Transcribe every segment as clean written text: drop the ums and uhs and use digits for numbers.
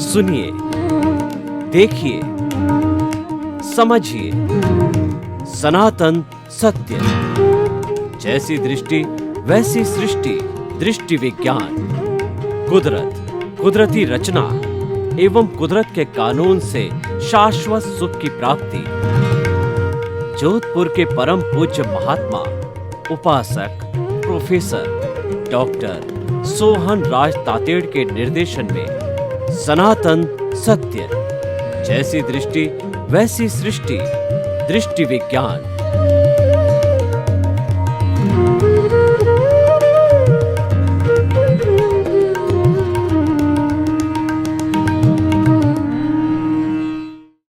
सुनिए, देखिए, समझिए सनातन सत्य। जैसी दृष्टि वैसी सृष्टि, दृष्टि विज्ञान। कुदरत, कुदरती रचना एवं कुदरत के कानून से शाश्वत सुख की प्राप्ति। जोधपुर के परम पूज्य महात्मा उपासक प्रोफेसर डॉक्टर सोहन राज तातेड़ के निर्देशन में सनातन सत्य। जैसी दृष्टि वैसी सृष्टि, दृष्टि विज्ञान।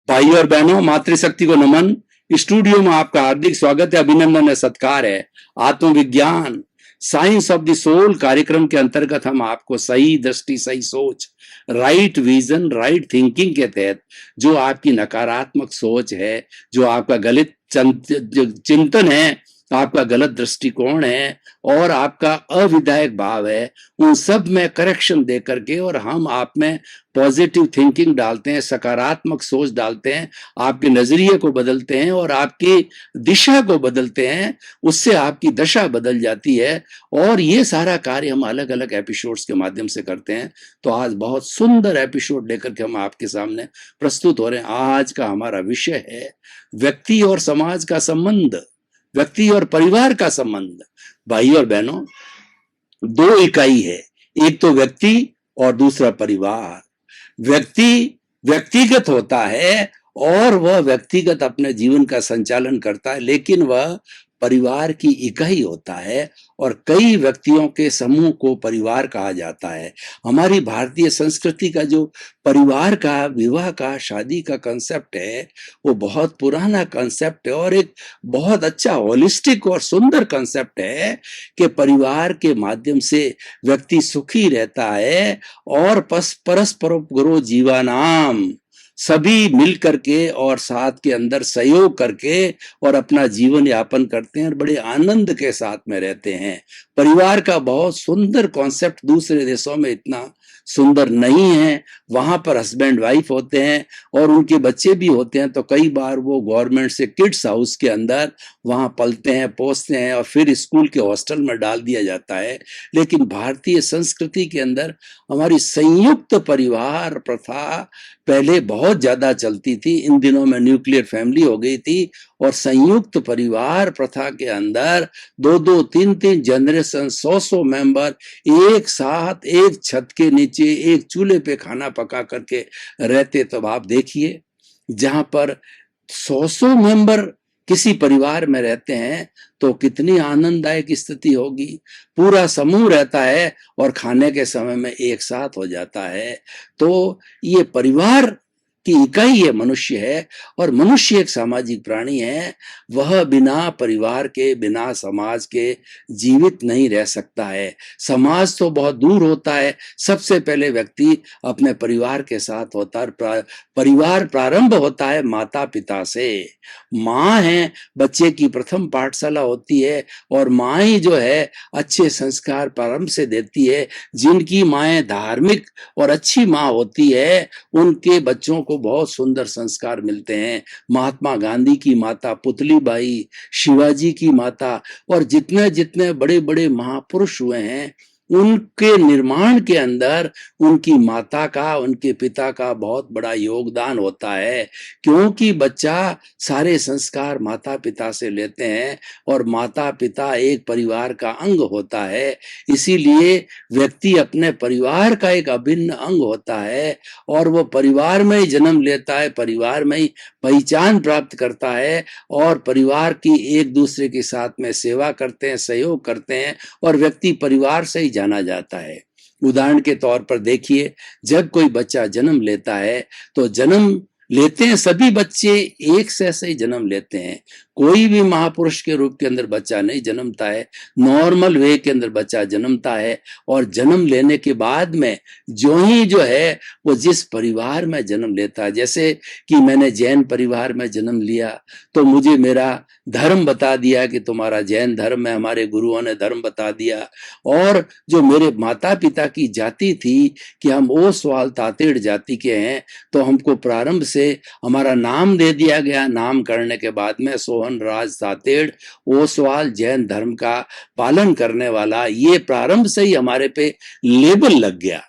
भाई और बहनों, मातृशक्ति को नमन। स्टूडियो में आपका हार्दिक स्वागत है, अभिनंदन है, सत्कार है। आत्मविज्ञान, साइंस ऑफ द सोल कार्यक्रम के अंतर्गत हम आपको सही दृष्टि, सही सोच, राइट विजन, राइट थिंकिंग के तहत जो आपकी नकारात्मक सोच है, जो आपका गलत चिंतन है, आपका गलत दृष्टिकोण है और आपका अविधायक भाव है, उन सब में करेक्शन दे करके और हम आप में पॉजिटिव थिंकिंग डालते हैं, सकारात्मक सोच डालते हैं, आपके नजरिए को बदलते हैं और आपकी दिशा को बदलते हैं। उससे आपकी दशा बदल जाती है और ये सारा कार्य हम अलग अलग एपिसोड्स के माध्यम से करते हैं। तो आज बहुत सुंदर एपिसोड लेकर के हम आपके सामने प्रस्तुत हो रहे हैं। आज का हमारा विषय है व्यक्ति और समाज का संबंध, व्यक्ति और परिवार का संबंध। भाई और बहनों, दो इकाई है, एक तो व्यक्ति और दूसरा परिवार। व्यक्ति व्यक्तिगत होता है और वह व्यक्तिगत अपने जीवन का संचालन करता है, लेकिन वह परिवार की इकाई होता है और कई व्यक्तियों के समूह को परिवार कहा जाता है। हमारी भारतीय संस्कृति का जो परिवार का, विवाह का, शादी का कंसेप्ट है, वो बहुत पुराना कंसेप्ट है और एक बहुत अच्छा होलिस्टिक और सुंदर कंसेप्ट है कि परिवार के माध्यम से व्यक्ति सुखी रहता है और परस्परोपकारो जीवानाम, सभी मिल करके और साथ के अंदर सहयोग करके और अपना जीवन यापन करते हैं और बड़े आनंद के साथ में रहते हैं। परिवार का बहुत सुंदर कॉन्सेप्ट दूसरे देशों में इतना सुंदर नहीं है। वहां पर हस्बैंड वाइफ होते हैं और उनके बच्चे भी होते हैं, तो कई बार वो गवर्नमेंट से किड्स हाउस के अंदर वहां पलते हैं, पोसते हैं और फिर स्कूल के हॉस्टल में डाल दिया जाता है। लेकिन भारतीय संस्कृति के अंदर हमारी संयुक्त परिवार प्रथा पहले बहुत ज्यादा चलती थी। इन दिनों में न्यूक्लियर फैमिली हो गई थी और संयुक्त परिवार प्रथा के अंदर 2-2, 3-3 जनरेशन, 100-100 मेंबर एक साथ एक छत के नीचे एक चूल्हे पे खाना पका करके रहते। तो आप देखिए, जहां पर 100-100 मेंबर किसी परिवार में रहते हैं तो कितनी आनंददायक स्थिति होगी। पूरा समूह रहता है और खाने के समय में एक साथ हो जाता है। तो ये परिवार की इकाई ये मनुष्य है और मनुष्य एक सामाजिक प्राणी है। वह बिना परिवार के, बिना समाज के जीवित नहीं रह सकता है। समाज तो बहुत दूर होता है, सबसे पहले व्यक्ति अपने परिवार के साथ होता है। परिवार प्रारंभ होता है माता पिता से। माँ है, बच्चे की प्रथम पाठशाला होती है और माँ ही जो है अच्छे संस्कार प्रारंभ से देती है। जिनकी माएँ धार्मिक और अच्छी माँ होती है, उनके बच्चों को बहुत सुंदर संस्कार मिलते हैं। महात्मा गांधी की माता पुतली बाई, शिवाजी की माता और जितने जितने बड़े बड़े महापुरुष हुए हैं, उनके निर्माण के अंदर उनकी माता का, उनके पिता का बहुत बड़ा योगदान होता है। क्योंकि बच्चा सारे संस्कार माता पिता से लेते हैं और माता पिता एक परिवार का अंग होता है। इसीलिए व्यक्ति अपने परिवार का एक अभिन्न अंग होता है और वो परिवार में ही जन्म लेता है, परिवार में ही पहचान प्राप्त करता है और परिवार की एक दूसरे के साथ में सेवा करते हैं, सहयोग करते हैं और व्यक्ति परिवार से ही जाना जाता है। उदाहरण के तौर पर देखिए, जब कोई बच्चा जन्म लेता है तो जन्म लेते हैं, सभी बच्चे एक से ही जन्म लेते हैं। कोई भी महापुरुष के रूप के अंदर बच्चा नहीं जन्मता है, नॉर्मल वे के अंदर बच्चा जन्मता है। और जन्म लेने के बाद में जो ही जो है वो जिस परिवार में जन्म लेता है, जैसे कि मैंने जैन परिवार में जन्म लिया तो मुझे मेरा धर्म बता दिया कि तुम्हारा जैन धर्म है, हमारे गुरुओं ने धर्म बता दिया। और जो मेरे माता पिता की जाति थी कि हम ओसवाल तातेड़ जाति के हैं, तो हमको प्रारंभ से हमारा नाम दे दिया गया। नाम करने के बाद में सोहन राज तातेड़, ओसवाल जैन धर्म का पालन करने वाला, ये प्रारंभ से ही हमारे पे लेबल लग गया।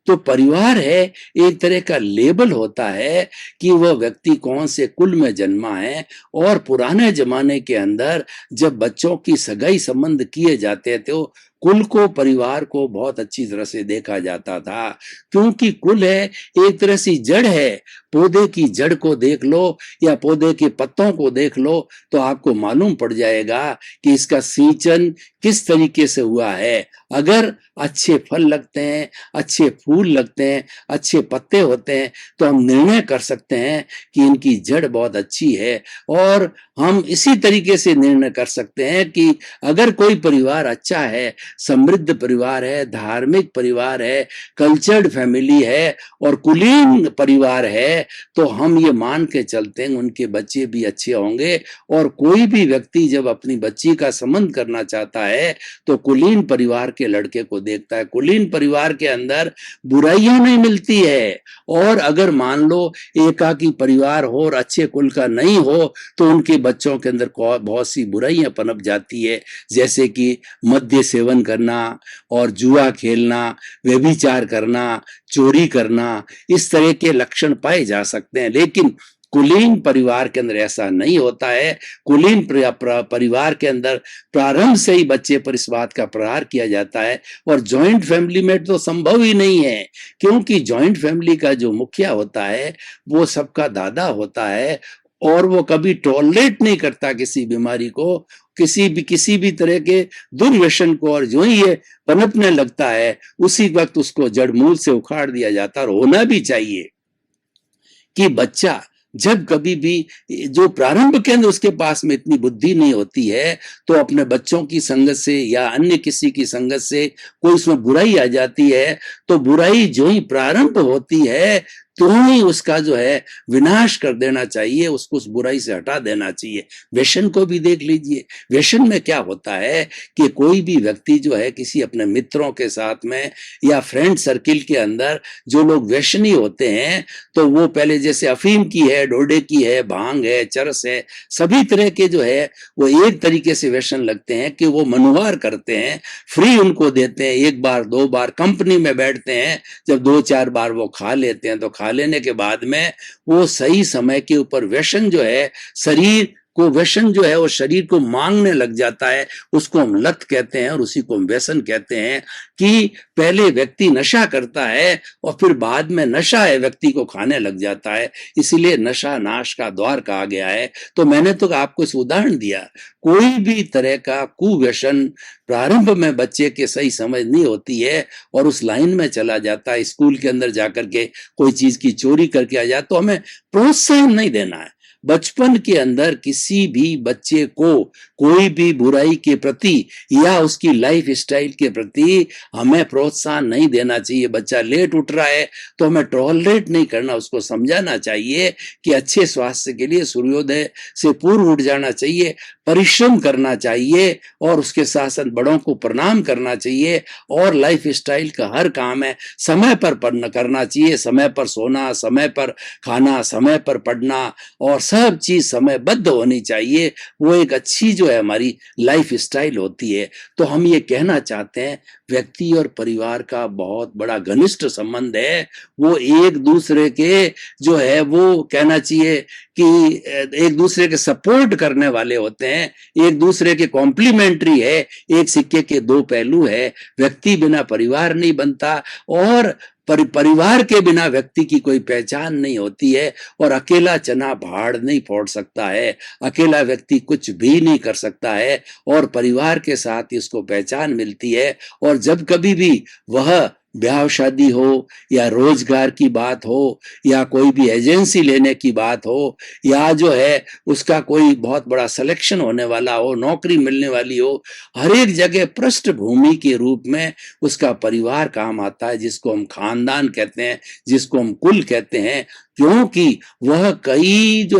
तो परिवार है एक तरह का लेबल होता है कि वह व्यक्ति कौन से कुल में जन्मा है। और पुराने जमाने के अंदर जब बच्चों की सगाई संबंध किए जाते थे, कुल को, परिवार को बहुत अच्छी तरह से देखा जाता था, क्योंकि कुल है एक तरह से जड़ है। पौधे की जड़ को देख लो या पौधे के पत्तों को देख लो तो आपको मालूम पड़ जाएगा कि इसका सिंचन किस तरीके से हुआ है। अगर अच्छे फल लगते हैं, अच्छे फूल लगते हैं, अच्छे पत्ते होते हैं, तो हम निर्णय कर सकते हैं कि इनकी जड़ बहुत अच्छी है। और हम इसी तरीके से निर्णय कर सकते हैं कि अगर कोई परिवार अच्छा है, समृद्ध परिवार है, धार्मिक परिवार है, कल्चर्ड फैमिली है और कुलीन परिवार है, तो हम ये मान के चलते हैं उनके बच्चे भी अच्छे होंगे। और कोई भी व्यक्ति जब अपनी बच्ची का संबंध करना चाहता है तो कुलीन परिवार के लड़के को देखता है। कुलीन परिवार के अंदर बुराइयां नहीं मिलती है। और अगर मान लो एकाकी परिवार हो और अच्छे कुल का नहीं हो तो उनके बच्चों के अंदर बहुत सी बुराइयां पनप जाती है, जैसे कि मद्य सेवन करना और जुआ खेलना, व्यभिचार करना, चोरी करना, इस तरह के लक्षण पाए जा सकते हैं। लेकिन कुलीन परिवार के अंदर ऐसा नहीं होता है। कुलीन परिवार के अंदर प्रारंभ से ही बच्चे पर इस बात का प्रहार किया जाता है। और जॉइंट फैमिली में तो संभव ही नहीं है, क्योंकि जॉइंट फैमिली का जो मुखिया होता है वो सबका दादा होता है और वो कभी टॉलरेट नहीं करता किसी बीमारी को, किसी भी तरह के दुर्व्यसन को। और जो ही ये पनपने लगता है उसी वक्त उसको जड़ मूल से उखाड़ दिया जाता है। और होना भी चाहिए कि बच्चा जब कभी भी, जो प्रारंभ के अंदर उसके पास में इतनी बुद्धि नहीं होती है, तो अपने बच्चों की संगत से या अन्य किसी की संगत से कोई उसमें बुराई आ जाती है, तो बुराई जो ही प्रारंभ होती है तो ही उसका जो है विनाश कर देना चाहिए, उसको उस बुराई से हटा देना चाहिए। व्यसन को भी देख लीजिए। व्यसन में क्या होता है कि कोई भी व्यक्ति जो है किसी अपने मित्रों के साथ में या फ्रेंड सर्किल के अंदर जो लोग व्यसनी होते हैं, तो वो पहले जैसे अफीम की है, डोडे की है, भांग है, चरस है, सभी तरह के जो है वो एक तरीके से व्यसन लगते हैं कि वो मनुवार करते हैं, फ्री उनको देते हैं। एक बार दो बार कंपनी में बैठते हैं, जब दो चार बार वो खा लेते हैं तो खा लेने के बाद में वो सही समय के ऊपर व्यसन जो है, शरीर को व्यसन जो है वो शरीर को मांगने लग जाता है। उसको हम लत कहते हैं और उसी को हम व्यसन कहते हैं कि पहले व्यक्ति नशा करता है और फिर बाद में नशा है व्यक्ति को खाने लग जाता है। इसीलिए नशा नाश का द्वार कहा गया है। तो मैंने तो आपको इस उदाहरण दिया, कोई भी तरह का कुव्यसन प्रारंभ में बच्चे के सही समझ नहीं होती है और उस लाइन में चला जाता है, स्कूल के अंदर जाकर के कोई चीज की चोरी करके आ जाए, तो हमें प्रोत्साहन नहीं देना है। बचपन के अंदर किसी भी बच्चे को कोई भी बुराई के प्रति या उसकी लाइफ स्टाइल के प्रति हमें प्रोत्साहन नहीं देना चाहिए। बच्चा लेट उठ रहा है तो हमें टॉलरेट नहीं करना, उसको समझाना चाहिए कि अच्छे स्वास्थ्य के लिए सूर्योदय से पूर्व उठ जाना चाहिए, परिश्रम करना चाहिए और उसके साथ साथ बड़ों को प्रणाम करना चाहिए। और लाइफ स्टाइल का हर काम है समय पर करना चाहिए, समय पर सोना, समय पर खाना, समय पर पढ़ना और सब चीज समयबद्ध होनी चाहिए। वो एक अच्छी जो है हमारी लाइफ स्टाइल होती है। तो हम ये कहना चाहते हैं व्यक्ति और परिवार का बहुत बड़ा घनिष्ठ संबंध है। वो एक दूसरे के जो है वो कहना चाहिए कि एक दूसरे के सपोर्ट करने वाले होते हैं, एक दूसरे के कॉम्प्लीमेंट्री है, एक सिक्के के दो पहलू है। व्यक्ति बिना परिवार नहीं बनता और परिवार के बिना व्यक्ति की कोई पहचान नहीं होती है। और अकेला चना भाड़ नहीं फोड़ सकता है, अकेला व्यक्ति कुछ भी नहीं कर सकता है और परिवार के साथ इसको पहचान मिलती है। और जब कभी भी वह ब्याह शादी हो या रोजगार की बात हो या कोई भी एजेंसी लेने की बात हो या जो है उसका कोई बहुत बड़ा सिलेक्शन होने वाला हो, नौकरी मिलने वाली हो, हर एक जगह पृष्ठभूमि के रूप में उसका परिवार काम आता है, जिसको हम खानदान कहते हैं, जिसको हम कुल कहते हैं, क्योंकि वह कई जो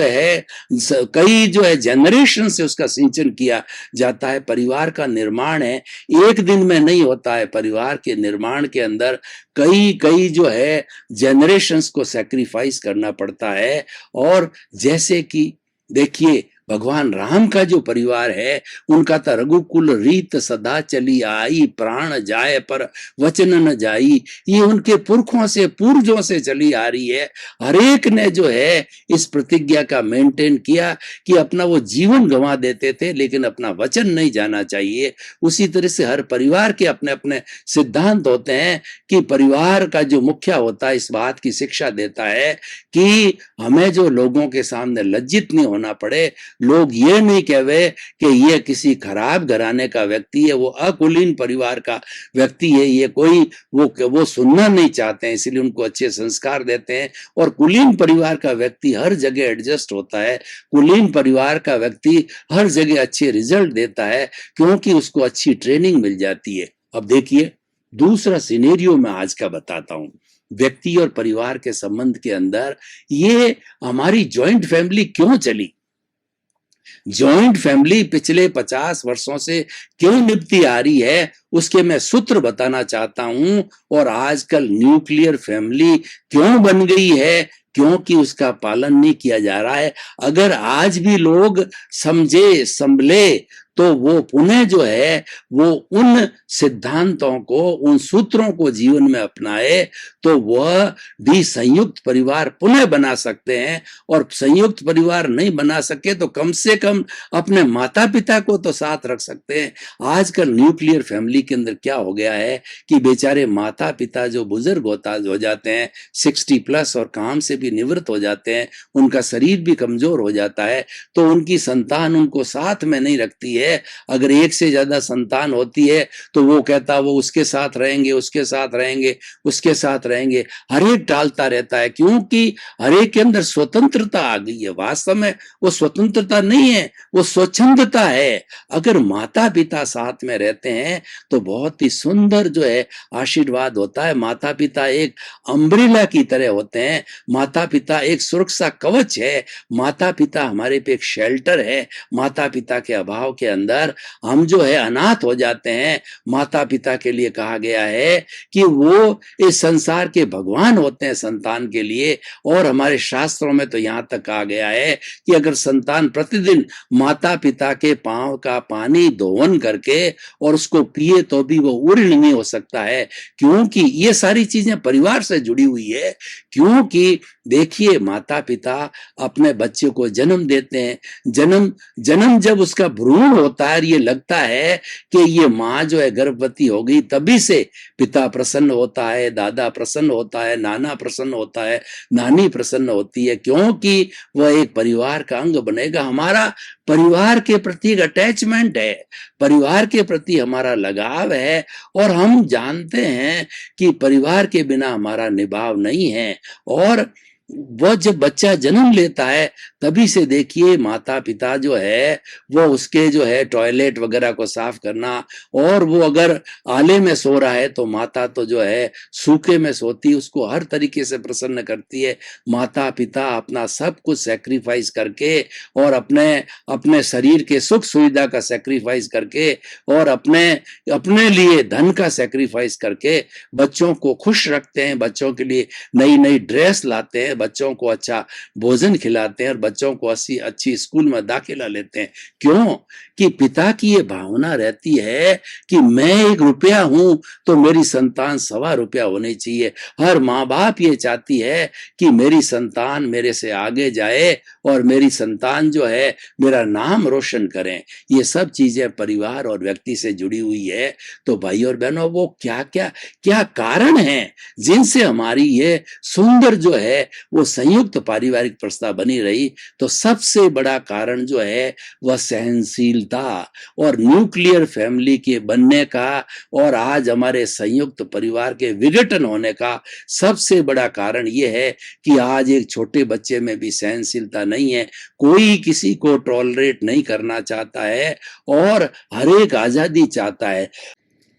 है जनरेशन से उसका सिंचन किया जाता है। परिवार का निर्माण है, एक दिन में नहीं होता है। परिवार के निर्माण के अंदर कई कई जो है जनरेशंस को सैक्रिफाइस करना पड़ता है। और जैसे कि देखिए भगवान राम का जो परिवार है, उनका तो रघुकुल रीत सदा चली आई, प्राण जाए पर वचन न जाई, ये उनके पुरखों से पूर्वजों से चली आ रही है। हर एक ने जो है इस प्रतिज्ञा का मेंटेन किया कि अपना वो जीवन गंवा देते थे लेकिन अपना वचन नहीं जाना चाहिए। उसी तरह से हर परिवार के अपने अपने सिद्धांत होते हैं कि परिवार का जो मुखिया होता है इस बात की शिक्षा देता है कि हमें जो लोगों के सामने लज्जित नहीं होना पड़े, लोग ये नहीं कहे कि ये किसी खराब घराने का व्यक्ति है, वो अकुलीन परिवार का व्यक्ति है, ये कोई वो सुनना नहीं चाहते हैं, इसलिए उनको अच्छे संस्कार देते हैं। और कुलीन परिवार का व्यक्ति हर जगह एडजस्ट होता है, कुलीन परिवार का व्यक्ति हर जगह अच्छे रिजल्ट देता है क्योंकि उसको अच्छी ट्रेनिंग मिल जाती है। अब देखिए दूसरा सिनेरियो मैं आज का बताता हूं। व्यक्ति और परिवार के संबंध के अंदर ये हमारी जॉइंट फैमिली क्यों चली, जॉइंट फैमिली पिछले 50 वर्षों से क्यों निभती आ रही है, उसके मैं सूत्र बताना चाहता हूं। और आजकल न्यूक्लियर फैमिली क्यों बन गई है, क्योंकि उसका पालन नहीं किया जा रहा है। अगर आज भी लोग समझे संभले तो वो पुनः जो है वो उन सिद्धांतों को, उन सूत्रों को जीवन में अपनाए तो वह भी संयुक्त परिवार पुनः बना सकते हैं। और संयुक्त परिवार नहीं बना सके तो कम से कम अपने माता पिता को तो साथ रख सकते हैं। आजकल न्यूक्लियर फैमिली के अंदर क्या हो गया है कि बेचारे माता पिता जो बुजुर्ग हो जाते हैं 60+ और काम से भी निवृत्त हो जाते हैं, उनका शरीर भी कमजोर हो जाता है, तो उनकी संतान उनको साथ में नहीं रखती है। अगर एक से ज्यादा संतान होती है तो वो कहता वो उसके साथ रहेंगे, उसके साथ रहेंगे, उसके साथ रहेंगे, हर एक टालता रहता है क्योंकि हर एक के अंदर स्वतंत्रता आ गई है। वास्तव में वो स्वतंत्रता नहीं है, वो स्वच्छंदता है। अगर माता पिता साथ में रहते हैं तो बहुत ही सुंदर जो है आशीर्वाद होता है। माता पिता एक अम्ब्रेला की तरह होते हैं, माता पिता एक सुरक्षा कवच है, माता पिता हमारे पे एक शेल्टर है। माता पिता के अभाव के अंदर हम जो है अनाथ हो जाते हैं। माता पिता के लिए कहा गया है कि वो इस संसार के भगवान होते हैं संतान के लिए। और हमारे शास्त्रों में तो यहाँ तक कहा गया है कि अगर संतान प्रतिदिन माता पिता के पांव का पानी धोवन करके और उसको पिए तो भी वो उर्ण नहीं हो सकता है, क्योंकि ये सारी चीजें परिवार से जुड़ी हुई है। क्योंकि देखिए माता पिता अपने बच्चे को जन्म देते हैं, जन्म जब उसका भ्रूण होता है, ये लगता है कि ये माँ जो है गर्भवती हो गई, तभी से पिता प्रसन्न होता है, दादा प्रसन्न होता है, नाना प्रसन्न होता है, नानी प्रसन्न होती है, क्योंकि वह एक परिवार का अंग बनेगा। हमारा परिवार के प्रति एक अटैचमेंट है, परिवार के प्रति हमारा लगाव है। और हम जानते हैं कि परिवार के बिना हमारा निभाव नहीं है। और वह जब बच्चा जन्म लेता है तभी से देखिए माता पिता जो है वो उसके जो है टॉयलेट वगैरह को साफ करना, और वो अगर आले में सो रहा है तो माता तो जो है सूखे में सोती, उसको हर तरीके से प्रसन्न करती है। माता पिता अपना सब कुछ सैक्रिफाइस करके और अपने शरीर के सुख सुविधा का सैक्रिफाइस करके और अपने लिए धन का सैक्रिफाइस करके बच्चों को खुश रखते हैं, बच्चों के लिए नई नई ड्रेस लाते हैं, बच्चों को अच्छा भोजन खिलाते हैं और बच्चों को अच्छी स्कूल में दाखिला लेते हैं। क्यों? कि पिता की ये भावना रहती है कि मैं 1 रुपया हूं तो मेरी संतान 1.25 रुपया होनी चाहिए। हर माँ बाप ये चाहती है कि मेरी संतान मेरे से आगे जाए और मेरी संतान जो है मेरा नाम रोशन करें। ये सब चीजें परिवार और व्यक्ति से जुड़ी हुई है। तो भाई और बहनों, वो क्या क्या क्या कारण हैं जिनसे हमारी ये सुंदर जो है वो संयुक्त पारिवारिक प्रथा बनी रही, तो सबसे बड़ा कारण जो है वह सहनशीलता और न्यूक्लियर फैमिली के बनने का और आज हमारे संयुक्त परिवार के विघटन होने का सबसे बड़ा कारण ये है कि आज एक छोटे बच्चे में भी सहनशीलता नहीं है, कोई किसी को टॉलरेट नहीं करना चाहता है और हर एक आजादी चाहता है।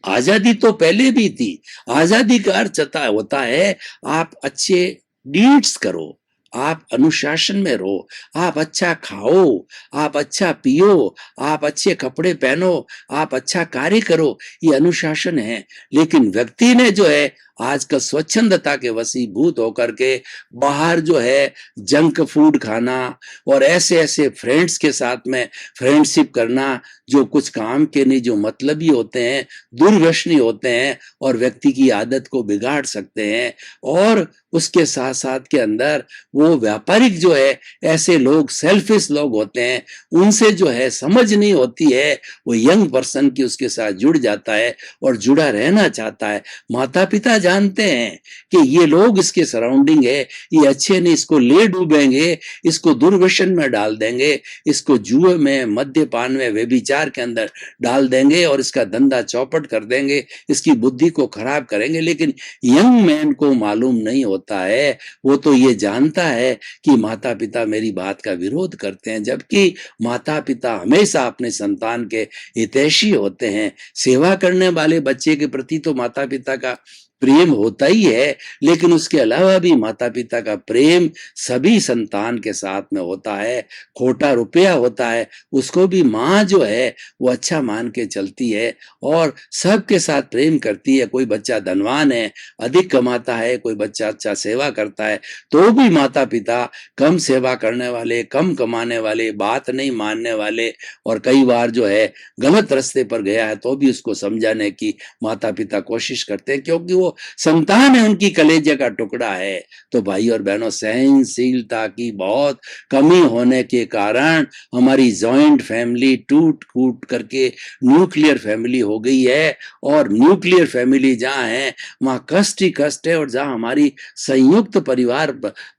आजादी तो पहले भी थी। आजादी का अर्थ होता है आप अच्छे डीड्स करो, आप अनुशासन में रहो, आप अच्छा खाओ, आप अच्छा पियो, आप अच्छे कपड़े पहनो, आप अच्छा कार्य करो, ये अनुशासन है। लेकिन व्यक्ति ने जो है आजकल स्वच्छंदता के वशीभूत होकर के बाहर जो है जंक फूड खाना और ऐसे ऐसे फ्रेंड्स के साथ में फ्रेंडशिप करना जो कुछ काम के नहीं, जो मतलबी होते हैं, दुर्व्यसनी होते हैं और व्यक्ति की आदत को बिगाड़ सकते हैं। और उसके साथ साथ के अंदर वो व्यापारिक जो है ऐसे लोग सेल्फिश लोग होते हैं, उनसे जो है समझ नहीं होती है, वो यंग पर्सन की उसके साथ जुड़ जाता है और जुड़ा रहना चाहता है। माता पिता जानते हैं कि ये लोग इसके सराउंडिंग है, ये अच्छे नहीं, इसको ले डूबेंगे, इसको दुर्व्यसन में डाल देंगे, इसको जुए में, मद्यपान में, व्यभिचार के अंदर डाल देंगे और इसका धंधा चौपट कर देंगे, इसकी बुद्धि को खराब करेंगे। लेकिन यंग मैन को मालूम नहीं होता है, वो तो ये जानता है कि माता पिता मेरी बात का विरोध करते हैं, जबकि माता पिता हमेशा अपने संतान के हितैषी होते हैं। सेवा करने वाले बच्चे के प्रति तो माता पिता का प्रेम होता ही है, लेकिन उसके अलावा भी माता पिता का प्रेम सभी संतान के साथ में होता है। खोटा रुपया होता है, उसको भी माँ जो है वो अच्छा मान के चलती है और सबके साथ प्रेम करती है। कोई बच्चा धनवान है, अधिक कमाता है, कोई बच्चा अच्छा सेवा करता है, तो भी माता पिता कम सेवा करने वाले, कम कमाने वाले, बात नहीं मानने वाले और कई बार जो है गलत रास्ते पर गया है तो भी उसको समझाने की माता पिता कोशिश करते हैं, क्योंकि वो संतान है, उनकी कलेजे का टुकड़ा है। तो भाई और बहनों, सहनशीलता की बहुत कमी होने के कारण हमारी जॉइंट फैमिली टूट फूट करके न्यूक्लियर फैमिली हो गई है और न्यूक्लियर फैमिली जहां है वहां कष्ट ही कष्ट है। और जहां हमारी संयुक्त परिवार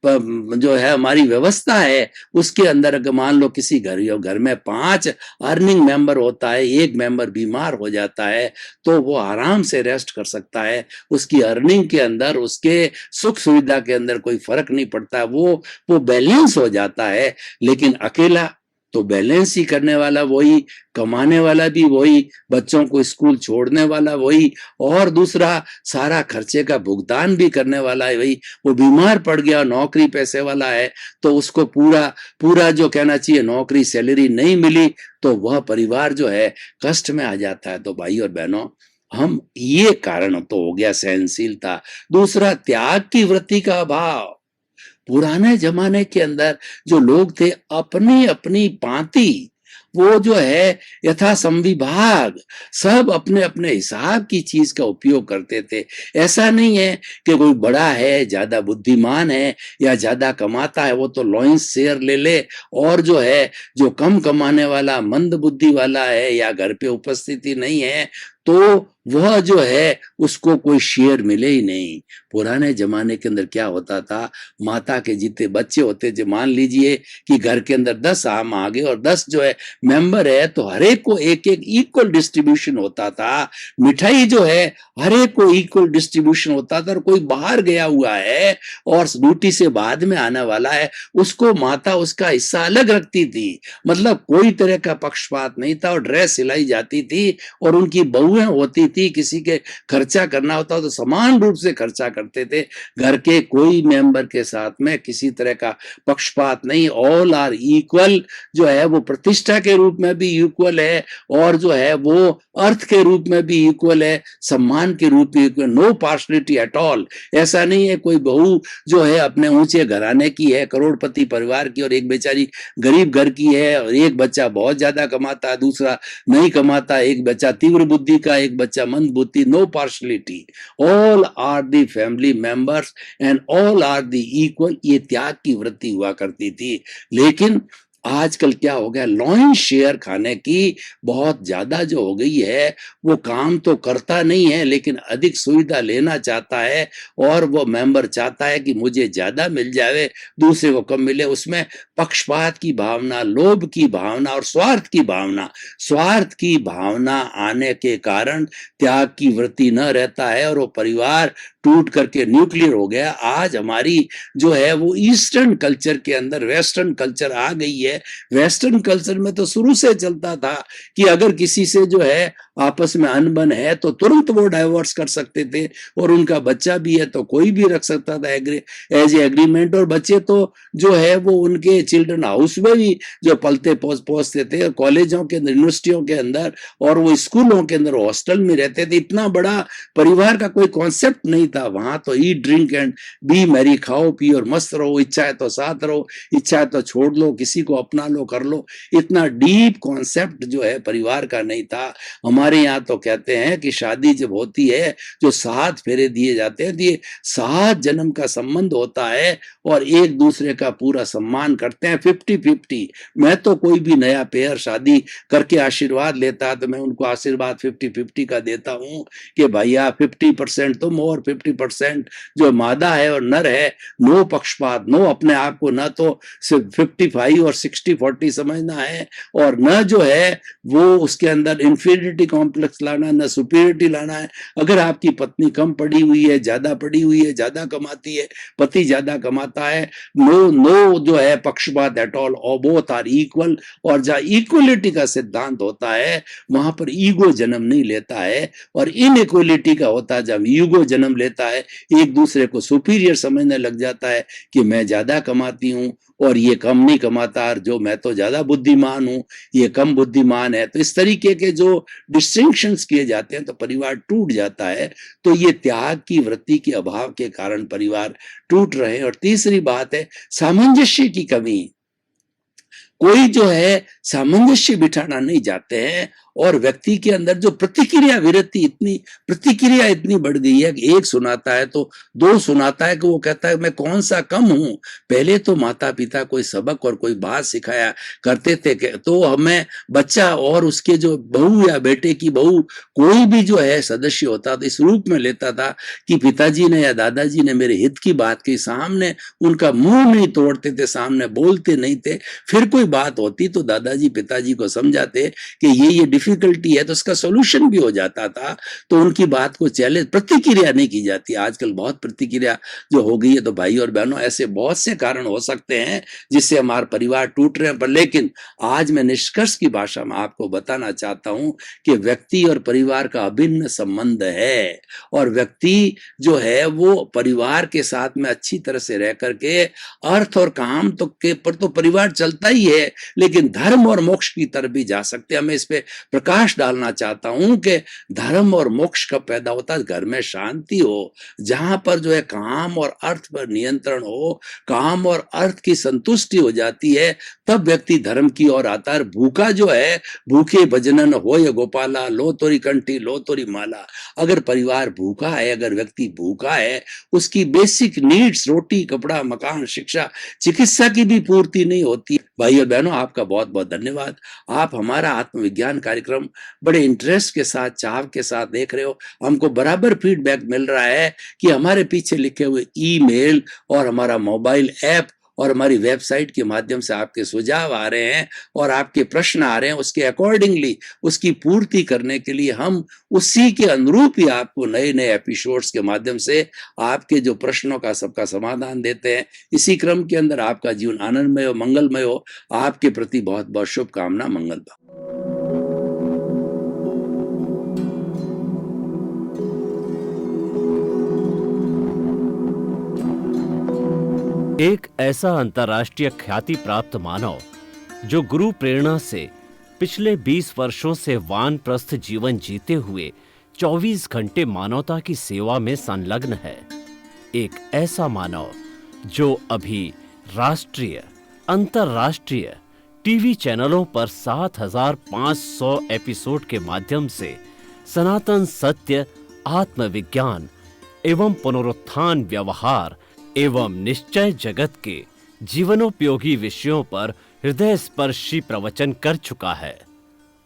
जो है हमारी व्यवस्था है, उसके अंदर अगर मान लो किसी घर में 5 अर्निंग मेंबर होता है, एक मेंबर बीमार हो जाता है, तो वो आराम से रेस्ट कर सकता है, उसकी अर्निंग के अंदर, उसके सुख सुविधा के अंदर कोई फर्क नहीं पड़ता, वो बैलेंस हो जाता है। लेकिन अकेला तो बैलेंस ही करने वाला वही, कमाने वाला भी वही, बच्चों को स्कूल छोड़ने वाला वही और दूसरा सारा खर्चे का भुगतान भी करने वाला है वही। वो बीमार पड़ गया, नौकरी पैसे वाला है, तो उसको पूरा जो कहना चाहिए नौकरी सैलरी नहीं मिली, तो वह परिवार जो है कष्ट में आ जाता है। तो भाई और बहनों, हम ये कारण तो हो गया सहनशीलता। दूसरा, त्याग की वृत्ति का अभाव। पुराने जमाने के अंदर जो लोग थे अपनी अपनी पांति, वो जो है यथा संविभाग सब अपने अपने हिसाब की चीज का उपयोग करते थे। ऐसा नहीं है कि कोई बड़ा है, ज्यादा बुद्धिमान है या ज्यादा कमाता है, वो तो लॉयंस शेयर ले ले, और जो है जो कम कमाने वाला, मंद बुद्धि वाला है या घर पे उपस्थिति नहीं है, तो वह जो है उसको कोई शेयर मिले ही नहीं। पुराने जमाने के अंदर क्या होता था, माता के जितने बच्चे होते थे, मान लीजिए कि घर के अंदर 10 आम आ गए और 10 जो है मेंबर है, तो हर एक को एक एक इक्वल डिस्ट्रीब्यूशन होता था। मिठाई जो है हर एक को इक्वल डिस्ट्रीब्यूशन होता था। और कोई बाहर गया हुआ है और ड्यूटी से बाद में आने वाला है, उसको माता उसका हिस्सा अलग रखती थी। मतलब कोई तरह का पक्षपात नहीं था और ड्रेस सिलाई जाती थी और उनकी बहुएं होती थी, किसी के खर्चा करना होता तो समान रूप से खर्चा करते थे। घर के कोई मेंबर के साथ में किसी तरह का पक्षपात नहीं, ऑल आर इक्वल जो है वो प्रतिष्ठा के रूप में भी इक्वल है और जो है वो अर्थ के रूप में भी इक्वल है, सम्मान के रूप में equal, no partiality at all. ऐसा नहीं है कोई बहू जो है अपने ऊंचे घराने की है, करोड़पति परिवार की, और एक बेचारी गरीब घर की है, और एक बच्चा बहुत ज्यादा कमाता है, दूसरा नहीं कमाता, एक बच्चा तीव्र बुद्धि का, एक बच्चा मंद बुद्धि। No partiality, all are the family members and all are the equal. ये त्याग की वृत्ति हुआ करती थी। लेकिन आजकल क्या हो गया, लॉइन शेयर खाने की बहुत ज्यादा जो हो गई है, वो काम तो करता नहीं है लेकिन अधिक सुविधा लेना चाहता है, और वो मेंबर चाहता है कि मुझे ज्यादा मिल जाए, दूसरे को कम मिले। उसमें पक्षपात की भावना, लोभ की भावना और स्वार्थ की भावना आने के कारण त्याग की वृत्ति न रहता है, और वो परिवार टूट करके न्यूक्लियर हो गया। आज हमारी जो है वो ईस्टर्न कल्चर के अंदर वेस्टर्न कल्चर आ गई है। वेस्टर्न कल्चर में तो शुरू से चलता था कि अगर किसी से जो है आपस में अनबन है तो तुरंत वो डाइवोर्स कर सकते थे, और उनका बच्चा भी है तो कोई भी रख सकता था एज ए एग्रीमेंट, और बच्चे तो जो है वो उनके चिल्ड्रन हाउस में भी जो पलते पहुंचते थे, कॉलेजों के अंदर, यूनिवर्सिटियों के अंदर, और वो स्कूलों के अंदर, हॉस्टल में रहते थे। इतना बड़ा परिवार का कोई कॉन्सेप्ट नहीं था वहां। तो eat drink and B Mary, खाओ पियो और मस्त रहो, इच्छा है तो साथ रहो, इच्छा है तो छोड़ लो, किसी को अपना लो, कर लो। इतना डीप कॉन्सेप्ट जो है परिवार का नहीं था। हमारे यहाँ तो कहते हैं कि शादी जब होती है, जो 7 फेरे दिए जाते हैं, ये 7 जन्म का संबंध होता है, और एक दूसरे का पूरा सम्मान करते हैं 50-50। मैं तो कोई भी नया पेयर शादी करके आशीर्वाद लेता तो मैं उनको आशीर्वाद 50-50 का देता हूँ कि भैया 50% तुम और 50% जो मादा है और नर है। नो पक्षपात, नो अपने आप को न तो सिर्फ 55 और 60-40 समझना है, और न जो है वो उसके अंदर इंफीरियरिटी कॉम्प्लेक्स लाना, न सुपीरियरिटी लाना है। अगर आपकी पत्नी कम पड़ी हुई है, ज्यादा पड़ी हुई है, ज्यादा कमाती है, पति ज्यादा कमाता है, नो जो है पक्षपात एट ऑल, और बोथ आर इक्वल। और जहाँ इक्वलिटी का सिद्धांत होता है वहां पर ईगो जन्म नहीं लेता है, और इनइक्वलिटी का होता है जब ईगो जन्म लेता है, एक दूसरे को सुपीरियर समझने लग जाता है कि मैं ज्यादा कमाती हूँ और ये कम नहीं कमाता, और जो मैं तो ज्यादा बुद्धिमान हूँ, ये कम बुद्धिमान है। तो इस तरीके के जो डिस्टिंक्शंस किए जाते हैं तो परिवार टूट जाता है। तो ये त्याग की वृत्ति के अभाव के कारण परिवार टूट रहे हैं। और तीसरी बात है सामंजस्य की कमी। कोई जो है सामंजस्य बिठाना नहीं जाते हैं, और व्यक्ति के अंदर जो प्रतिक्रिया इतनी बढ़ गई है कि एक सुनाता है तो 2 सुनाता है, कि वो कहता है मैं कौन सा कम हूं। पहले तो माता पिता कोई सबक और कोई बात सिखाया करते थे तो हमें बच्चा और उसके जो बहू या बेटे की बहू कोई भी जो है सदस्य होता तो इस रूप में लेता था कि पिताजी ने या दादाजी ने मेरे हित की बात की, सामने उनका मुंह नहीं तोड़ते थे, सामने बोलते नहीं थे। फिर कोई बात होती तो दादाजी पिताजी को समझाते कि ये डिफिकल्टी है, तो उसका सॉल्यूशन भी हो जाता था। तो उनकी बात को चैलेंज, प्रतिक्रिया नहीं की जाती। आजकल बहुत प्रतिक्रिया जो हो गई है। तो भाई और बहनों, ऐसे बहुत से कारण हो सकते हैं जिससे हमारे परिवार टूट रहे हैं, पर लेकिन आज मैं निष्कर्ष की भाषा में आपको बताना चाहता हूं कि व्यक्ति और परिवार का अभिन्न संबंध है, और व्यक्ति जो है वो परिवार के साथ में अच्छी तरह से रह करके अर्थ और काम तो के पर तो परिवार चलता ही है, लेकिन धर्म और मोक्ष की तरफ भी जा सकते हैं। मैं इस पे प्रकाश डालना चाहता हूं कि धर्म और मोक्ष कब पैदा होता है, घर में शांति हो, जहां पर जो है काम और अर्थ पर नियंत्रण हो, काम और अर्थ की संतुष्टि हो जाती है, तब व्यक्ति धर्म की ओर आता है। भूखा जो है, भूखे भजनन हो ये गोपाला, लो तोरी कंठी लो तोरी माला। अगर परिवार भूखा है, अगर व्यक्ति भूखा है, उसकी बेसिक नीड्स, रोटी कपड़ा मकान शिक्षा चिकित्सा की भी पूर्ति नहीं होती। भाई और बहनों, आपका बहुत बहुत धन्यवाद। आप हमारा आत्मविज्ञान कार्यक्रम बड़े इंटरेस्ट के साथ, चाव के साथ देख रहे हो। हमको बराबर फीडबैक मिल रहा है कि हमारे पीछे लिखे हुए ईमेल और हमारा मोबाइल ऐप और हमारी वेबसाइट के माध्यम से आपके सुझाव आ रहे हैं और आपके प्रश्न आ रहे हैं। उसके अकॉर्डिंगली उसकी पूर्ति करने के लिए हम उसी के अनुरूप ही आपको नए नए एपिसोड्स के माध्यम से आपके जो प्रश्नों का सबका समाधान देते हैं। इसी क्रम के अंदर आपका जीवन आनंदमय हो, मंगलमय हो। आपके प्रति बहुत बहुत शुभकामना। मंगल। एक ऐसा अंतर्राष्ट्रीय ख्याति प्राप्त मानव जो गुरु प्रेरणा से पिछले 20 वर्षों से वानप्रस्थ जीवन जीते हुए 24 घंटे मानवता की सेवा में संलग्न है। एक ऐसा मानव जो अभी राष्ट्रीय, अंतर्राष्ट्रीय टीवी चैनलों पर 7,500 एपिसोड के माध्यम से सनातन सत्य, आत्मविज्ञान एवं पुनरुत्थान व्यवहार एवं निश्चय जगत के जीवनोपयोगी विषयों पर हृदय स्पर्शी प्रवचन कर चुका है।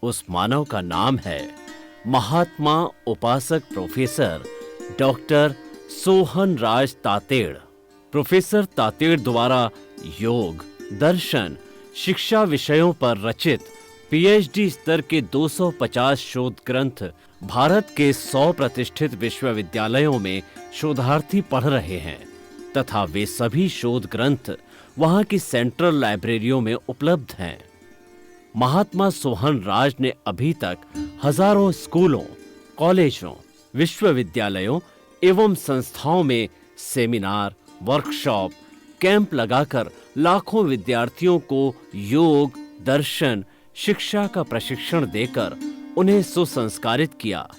उस मानव का नाम है महात्मा उपासक प्रोफेसर डॉक्टर सोहन राज तातेड़। प्रोफेसर तातेड़ द्वारा योग, दर्शन, शिक्षा विषयों पर रचित पीएचडी स्तर के 250 शोध ग्रंथ भारत के 100 प्रतिष्ठित विश्वविद्यालयों में शोधार्थी पढ़ रहे हैं तथा वे सभी शोध ग्रंथ वहां की सेंट्रल लाइब्रेरियों में उपलब्ध हैं। महात्मा सोहन राज ने अभी तक हजारों स्कूलों, कॉलेजों, विश्वविद्यालयों एवं संस्थाओं में सेमिनार, वर्कशॉप, कैंप लगाकर लाखों विद्यार्थियों को योग, दर्शन, शिक्षा का प्रशिक्षण देकर उन्हें सुसंस्कारित किया।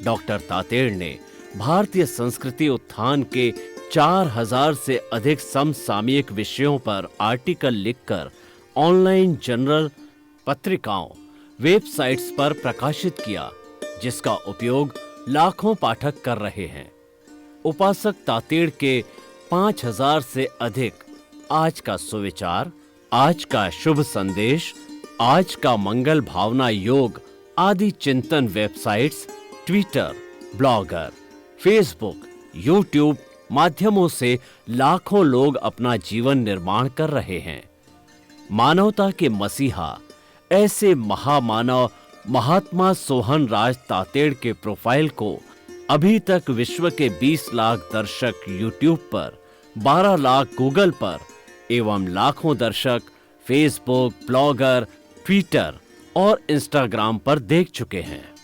डॉक्टर तातेड़ ने भारतीय संस्कृति उत्थान के 4000 से अधिक समसामयिक विषयों पर आर्टिकल लिखकर ऑनलाइन जर्नल, पत्रिकाओं, वेबसाइट्स पर प्रकाशित किया, जिसका उपयोग लाखों पाठक कर रहे हैं। उपासक तातेड़ के 5000 से अधिक आज का सुविचार, आज का शुभ संदेश, आज का मंगल भावना योग आदि चिंतन websites, Twitter, blogger, Facebook, YouTube माध्यमों से लाखों लोग अपना जीवन निर्माण कर रहे हैं। मानवता के मसीहा ऐसे महामानव महात्मा सोहन राज तातेड़ के प्रोफाइल को अभी तक विश्व के 20 लाख दर्शक यूट्यूब पर, 12 लाख गूगल पर एवं लाखों दर्शक फेसबुक, ब्लॉगर, ट्विटर और इंस्टाग्राम पर देख चुके हैं।